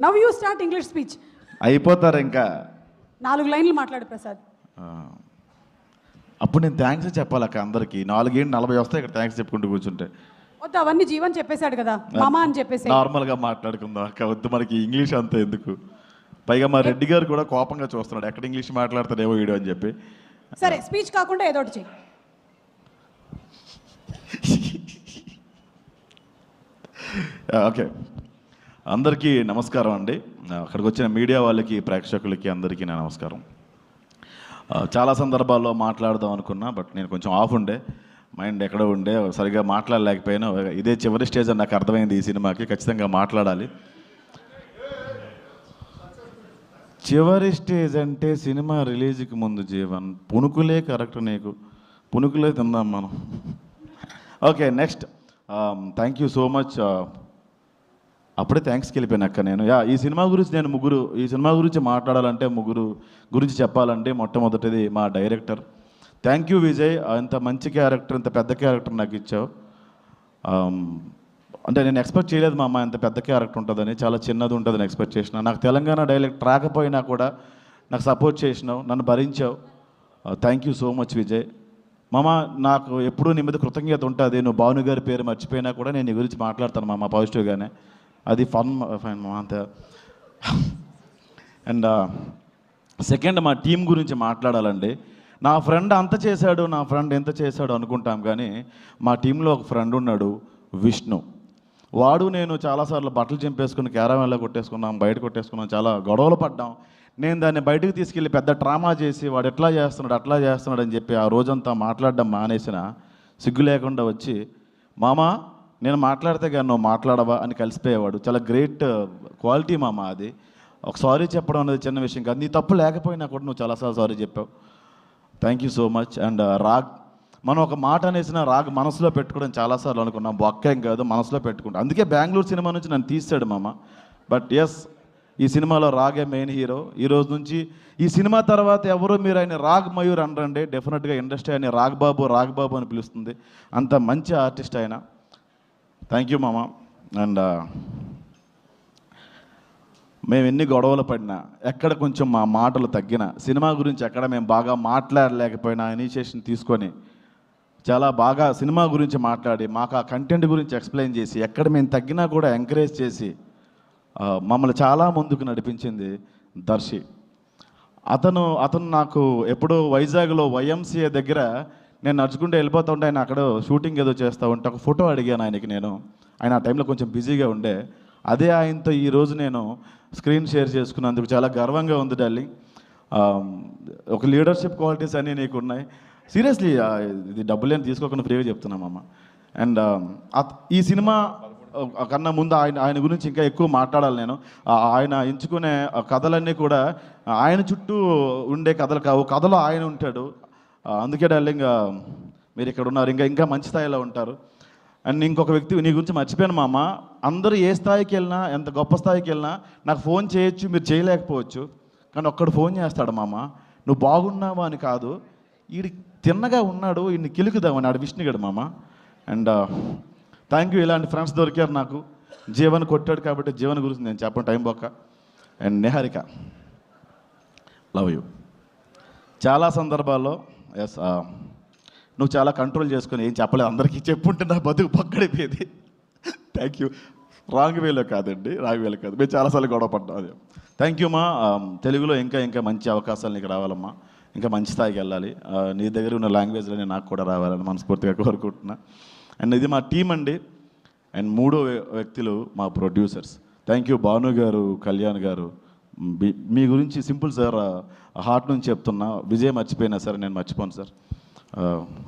Now you start English speech. అయిపోతారు ఇంకా 4 లైన్లు మాట్లాడు ప్రసాద్. అప్పుడు నేను థ్యాంక్స్ చెప్పాలక్క అందరికి. 4:40 వస్తాయి ఇక్కడ థ్యాంక్స్ చెప్పుకుంటూ కూర్చుంటే. వద్దు, అవన్నీ జీవన్ చెప్పేశాడు కదా, మామా అని చెప్పేసి నార్మల్గా మాట్లాడుకుందాం అక్క, వద్దు మనకి ఇంగ్లీష్ అంత ఎందుకు. పైగా మా రెడ్డి గారు కూడా కోపంగా చూస్తున్నాడు, ఎక్కడ ఇంగ్లీష్ మాట్లాడతాడేమో వీడియో అని చెప్పి. సరే, స్పీచ్ కాకుండా ఏదో ఒకటి చెయ్యి. ఓకే, అందరికీ నమస్కారం అండి. అక్కడికి వచ్చిన మీడియా వాళ్ళకి, ప్రేక్షకులకి అందరికీ నా నమస్కారం. చాలా సందర్భాల్లో మాట్లాడదాం అనుకున్నా, బట్ నేను కొంచెం ఆఫ్ ఉండే, మైండ్ ఎక్కడో ఉండే, సరిగా మాట్లాడలేకపోయినా. ఇదే చివరి స్టేజ్ అని నాకు అర్థమైంది ఈ సినిమాకి, ఖచ్చితంగా మాట్లాడాలి. చివరి స్టేజ్ అంటే సినిమా రిలీజ్కి ముందు జీవన్, పుణుకులే కరెక్ట్, నీకు పుణుకులే తిందాం మనం. Okay, next. Thank you so much. అప్పుడే థ్యాంక్స్కి వెళ్ళిపోయినాక నేను ఈ సినిమా గురించి మాట్లాడాలంటే ముగ్గురు గురించి చెప్పాలంటే మొట్టమొదటిది మా డైరెక్టర్. థ్యాంక్ యూ విజయ్, ఇంత మంచి క్యారెక్టర్, ఇంత పెద్ద క్యారెక్టర్ నాకు ఇచ్చావు. అంటే నేను ఎక్స్పెక్ట్ చేయలేదు మా అమ్మ ఇంత పెద్ద క్యారెక్టర్ ఉంటుందని, చాలా చిన్నది ఉంటుందని ఎక్స్పెక్ట్ చేసిన. నాకు తెలంగాణ డైలెక్ట్ రాకపోయినా కూడా నాకు సపోర్ట్ చేసినావు, నన్ను భరించావు. Thank you so much Vijay. మామ, నాకు ఎప్పుడూ నీ మీద కృతజ్ఞత ఉంటుంది. నువ్వు భాను గారి పేరు మర్చిపోయినా కూడా నేను నీ గురించి మాట్లాడతాను మామ పాజిటివ్గానే, అది ఫైన్ మా అంతే. అండ్ సెకండ్, మా టీం గురించి మాట్లాడాలండి. నా ఫ్రెండ్ అంత చేశాడు, నా ఫ్రెండ్ ఎంత చేశాడు అనుకుంటాం, కానీ మా టీంలో ఒక ఫ్రెండ్ ఉన్నాడు, విష్ణు. వాడు నేను చాలాసార్లు బట్టలు చింపేసుకుని క్యారవాన్లో కొట్టేసుకున్నాం, బయట కొట్టేసుకున్నాం, చాలా గొడవలు పడ్డాం. నేను దాన్ని బయటకు తీసుకెళ్ళి పెద్ద డ్రామా చేసి వాడు ఎట్లా చేస్తున్నాడు అట్లా చేస్తున్నాడు అని చెప్పి ఆ రోజంతా మాట్లాడడం మానేసిన, సిగ్గు లేకుండా వచ్చి, మామ నేను మాట్లాడితే కానీ నువ్వు మాట్లాడవా అని కలిసిపోయేవాడు. చాలా గ్రేట్ క్వాలిటీ మామ అది. ఒక సారీ చెప్పడం అనేది చిన్న విషయం కాదు, నీ తప్పు లేకపోయినా కూడా నువ్వు చాలాసార్లు సారీ చెప్పావు. Thank you so much. And రాగ్, మనం ఒక మాట అనేసిన రాగ్ మనసులో పెట్టుకోవడం చాలాసార్లు అనుకున్నాం, బొక్కేం కాదు మనసులో పెట్టుకుంటాం. అందుకే బెంగళూరు సినిమా నుంచి నన్ను తీసాడు మామ. బట్ ఎస్, ఈ సినిమాలో రాగే మెయిన్ హీరో. ఈ రోజు నుంచి ఈ సినిమా తర్వాత ఎవరు మీరు ఆయన రాగ్ మయూర్ అనరండి, డెఫినెట్గా ఇండస్ట్రీ ఆయన రాగ్ బాబు అని పిలుస్తుంది. అంత మంచి ఆర్టిస్ట్ ఆయన. థ్యాంక్ యూ మామ. అండ్ మేము ఎన్ని గొడవలు పడినా, ఎక్కడ కొంచెం మా మాటలు తగ్గినా, సినిమా గురించి ఎక్కడ మేము బాగా మాట్లాడలేకపోయినా ఇనిషియేషన్ తీసుకొని చాలా బాగా సినిమా గురించి మాట్లాడి మాకు ఆ కంటెంట్ గురించి ఎక్స్ప్లెయిన్ చేసి, ఎక్కడ మేము తగ్గినా కూడా ఎంకరేజ్ చేసి మమ్మల్ని చాలా ముందుకు నడిపించింది దర్శి. అతను నాకు ఎప్పుడో వైజాగ్లో YMCA దగ్గర నేను నడుచుకుంటూ వెళ్ళిపోతూ ఉంటే, ఆయన అక్కడ షూటింగ్ ఏదో చేస్తూ ఉంటే ఒక ఫోటో అడిగాను ఆయనకి. ఆయన ఆ టైంలో కొంచెం బిజీగా ఉండే. అదే ఆయనతో ఈరోజు నేను స్క్రీన్ షేర్ చేసుకున్నందుకు చాలా గర్వంగా ఉంది డార్లింగ్. ఒక లీడర్షిప్ క్వాలిటీస్ అన్నీ నీకు ఉన్నాయి. సీరియస్లీ, ఇది డబ్బులేని తీసుకోకుండా ఫ్రీగా చెప్తున్నామమ్మ. అండ్ ఈ సినిమా కన్నా ముందు ఆయన గురించి ఇంకా ఎక్కువ మాట్లాడాలి నేను. ఆయన ఎంచుకునే కథలన్నీ కూడా ఆయన చుట్టూ ఉండే కథలు కావు, కథలో ఆయన ఉంటాడు. అందుకే డార్లింగ్, మీరు ఇక్కడ ఉన్నారు, ఇంకా మంచి స్థాయిలో ఉంటారు. అండ్ ఇంకొక వ్యక్తి నీ గురించి మర్చిపోయాను మామ. అందరూ ఏ స్థాయికి వెళ్ళినా, ఎంత గొప్ప స్థాయికి వెళ్ళినా నాకు ఫోన్ చేయొచ్చు, మీరు చేయలేకపోవచ్చు, కానీ ఒక్కడు ఫోన్ చేస్తాడు మామ, నువ్వు బాగున్నావా అని కాదు, వీడి తిన్నగా ఉన్నాడు, వీడిని కిలుకుదామని, ఆడు విష్ణుగాడు మామ. అండ్ థ్యాంక్ యూ, ఇలాంటి ఫ్రెండ్స్ దొరికారు నాకు. జీవన్ కొట్టాడు కాబట్టి జీవన్ గురించి నేను చెప్పను టైం బొక్క. And Niharika, love you. చాలా సందర్భాల్లో ఎస్, నువ్వు చాలా కంట్రోల్ చేసుకొని ఏం చెప్పలేదు, అందరికీ చెప్పుంటే నా బతుకు పక్కడిపోయేది. Thank you. రాంగ్ వేలో కాదండి, రాంగ్ వేలో కాదు, మేము చాలాసార్లు గొడవ పడ్డాం. అదే థ్యాంక్ యూ మా. తెలుగులో ఇంకా మంచి అవకాశాలు నీకు రావాలమ్మా, ఇంకా మంచి స్థాయికి వెళ్ళాలి. నీ దగ్గర ఉన్న లాంగ్వేజ్లోనే నాకు కూడా రావాలని మనస్ఫూర్తిగా కోరుకుంటున్నా. అండ్ ఇది మా టీం అండి. అండ్ మూడో వ్యక్తులు మా ప్రొడ్యూసర్స్. థ్యాంక్ యూ భాను గారు, కళ్యాణ్ గారు. మీ గురించి సింపుల్ సార్, హార్ట్ నుంచి చెప్తున్నా. విజయ్ మర్చిపోయినా సార్, నేను మర్చిపోను సార్,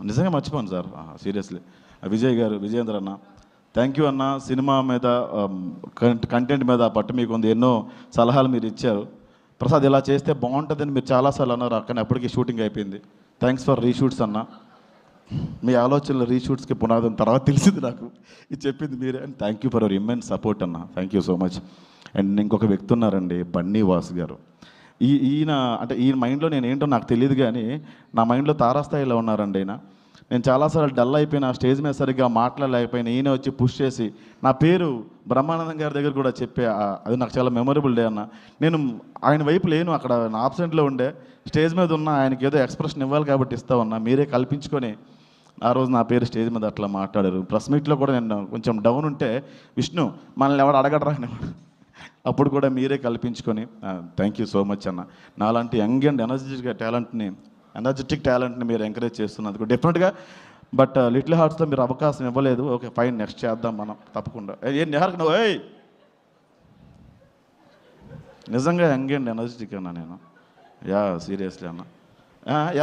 నిజంగా మర్చిపోను సార్, సీరియస్లీ. విజయ్ గారు, విజయేంద్ర అన్న, థ్యాంక్ యూ అన్న. సినిమా మీద కంటెంట్ మీద పట్టు మీకు ఉంది, ఎన్నో సలహాలు మీరు ఇచ్చారు. ప్రసాద్ ఇలా చేస్తే బాగుంటుందని మీరు చాలాసార్లు అన్నారు, అక్కడ అప్పటికి షూటింగ్ అయిపోయింది. థ్యాంక్స్ ఫర్ రీషూట్స్ అన్న. మీ ఆలోచనలు రీషూట్స్కి పునాదం తర్వాత తెలిసింది నాకు, ఇది చెప్పింది మీరే. And thank you for our immense support అన్న, thank you so much. And ఇంకొక వ్యక్తి ఉన్నారండి, బన్నీ వాసు గారు. ఈయన మైండ్లో నేను ఏంటో నాకు తెలియదు, కానీ నా మైండ్లో తారాస్థాయిలో ఉన్నారండి ఆయన. నేను చాలాసార్లు డల్ అయిపోయిన స్టేజ్ మీద సరిగ్గా మాట్లాడలేకపోయినా ఈయన వచ్చి పుష్ చేసి నా పేరు బ్రహ్మానందం గారి దగ్గర కూడా చెప్పే అది నాకు చాలా మెమొరబుల్ డే అన్న. నేను ఆయన వైపు లేను, అక్కడ నా ఆబ్సెంట్లో ఉండే, స్టేజ్ మీద ఉన్న ఆయనకి ఏదో ఎక్స్ప్రెషన్ ఇవ్వాలి కాబట్టి ఇస్తా ఉన్నా. మీరే కల్పించుకొని ఆ రోజు నా పేరు స్టేజ్ మీద అట్లా మాట్లాడారు. ప్రెస్ మీట్లో కూడా నేను కొంచెం డౌన్ ఉంటే విష్ణు మనల్ని ఎవరు అడగడరా అనేవాడు. అప్పుడు కూడా మీరే కల్పించుకొని థ్యాంక్ యూ సో మచ్ అన్న. నాలాంటి యంగ్ అండ్ ఎనర్జెటిక్ టాలెంట్ని మీరు ఎంకరేజ్ చేస్తున్నందుకు డెఫినెట్గా. బట్ లిటిల్ హార్ట్స్లో మీరు అవకాశం ఇవ్వలేదు. ఓకే ఫైన్, నెక్స్ట్ చేద్దాం మనం తప్పకుండా. ఏం నిహార్కి నువ్వు నిజంగా యంగ్ అండ్ ఎనర్జెటిక్ అన్నా నేను. యా సీరియస్లీ అన్న.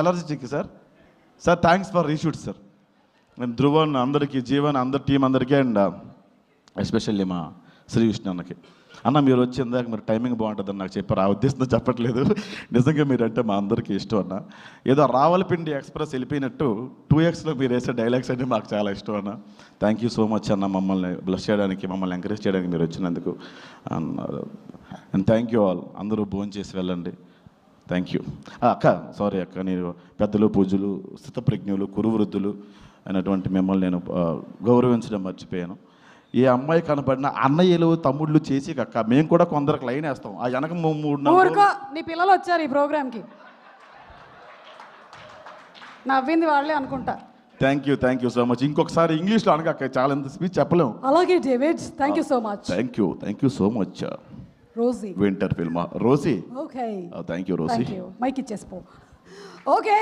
Energetic sir. Sir thanks for reshoot sir. నేను ధ్రువన్ అందరికీ, జీవన్ అందరి టీం అందరికీ, అండ్ ఎస్పెషల్లీ మా శ్రీ విష్ణు అన్నకి. అన్న మీరు వచ్చి ఇందాక మీరు టైమింగ్ బాగుంటుందని నాకు చెప్పారు. ఆ ఉద్దేశంతో చెప్పట్లేదు, నిజంగా మీరంటే మా అందరికీ ఇష్టం అన్న. ఏదో రావలపిండి ఎక్స్ప్రెస్ వెళ్ళిపోయినట్టు 2Xలో మీరు వేసే డైలాగ్స్ అంటే మాకు చాలా ఇష్టం అన్న. థ్యాంక్ యూ సో మచ్ అన్న, మమ్మల్ని బ్లెస్ చేయడానికి, మమ్మల్ని ఎంకరేజ్ చేయడానికి మీరు వచ్చినందుకు. And thank you all. అందరూ భోజనం చేసి వెళ్ళండి. Thank you. అక్క సారీ అక్క, నేను పెద్దలు, పూజలు, స్థితప్రజ్ఞులు, కురువృద్ధులు అయినటువంటి మిమ్మల్ని నేను గౌరవించడం మర్చిపోయాను. ఏ అమ్మాయి కనపడిన అన్నయ్యలు తమ్ముళ్ళు చేసి అక్క మేము కూడా కొందరికి లైన్ వేస్తాం. ఆ వెనక 3 నీ పిల్లలు వచ్చారు ఈ ప్రోగ్రామ్కి, నవ్వింది వాళ్ళే అనుకుంటా. Thank you so much. ఇంకొకసారి ఇంగ్లీష్లో అనక, చాలా ఎంత స్పీచ్ చెప్పలేము. అలాగే David, thank you so much. Thank you so much. Rosie winter film Rosie. Okay thank you Rosie. Mic ఇచ్చేసిపో. ఓకే.